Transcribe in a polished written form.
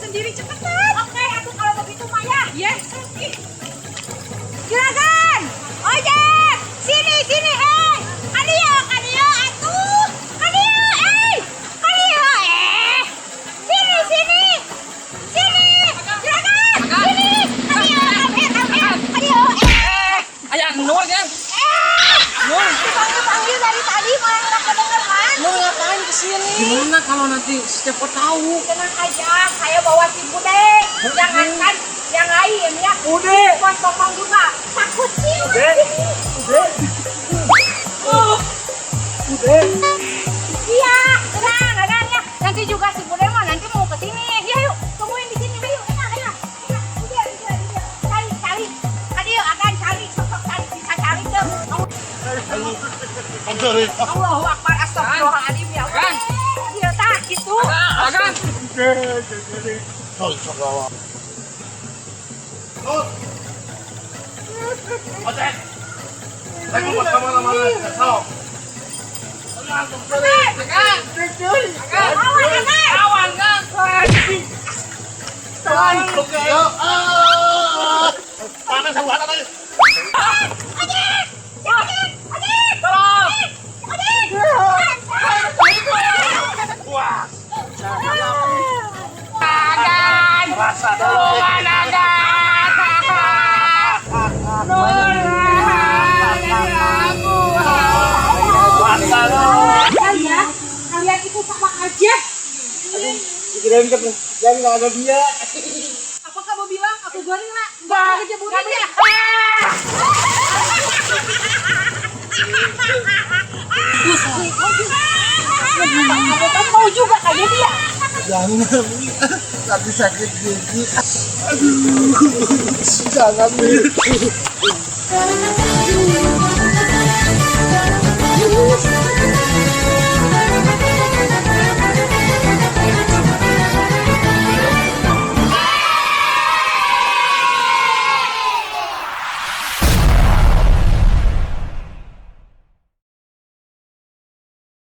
sendiri cepetan. Oke, aku kalau begitu Maya. Iya. Juragan, ojek, sini, Kadio, atuh, Kadio, sini, Juragan, sini, Kadio, Ayah Nur kan? Nur, Panggil dari tadi malah nggak kedengeran. Nur ngapain kesini? Gimana kalau nanti siapa tahu? Tenang aja, saya bawa si Bude. Jangankan yang lain ya. Bude. Buat Tomang juga. Takut sih. Bude. Iya, tenang ya. Nanti juga si Bude mah nanti mau ke sini. Ya yuk, tungguin di sini. Ayo. Udah. Cari. Adio akan cari. Sosok cari bisa cari tuh. Allahu Akbar, astagfirullahaladzim ya Allah. Dia tak gitu. Agan. Ojek. Saya mau kemana-mana. Tahu. Awan kan? Panas aku ada lagi. Wah. Agan. Rasa Tolongan Kalian itu sama aja. Kirain kan yang nggak ada dia. Apa kamu bilang aku gorila? Enggak kejeburin ya? Kamu kan mau juga kayak dia. Jangan, lagi sakit gigi. Aduh, jangan.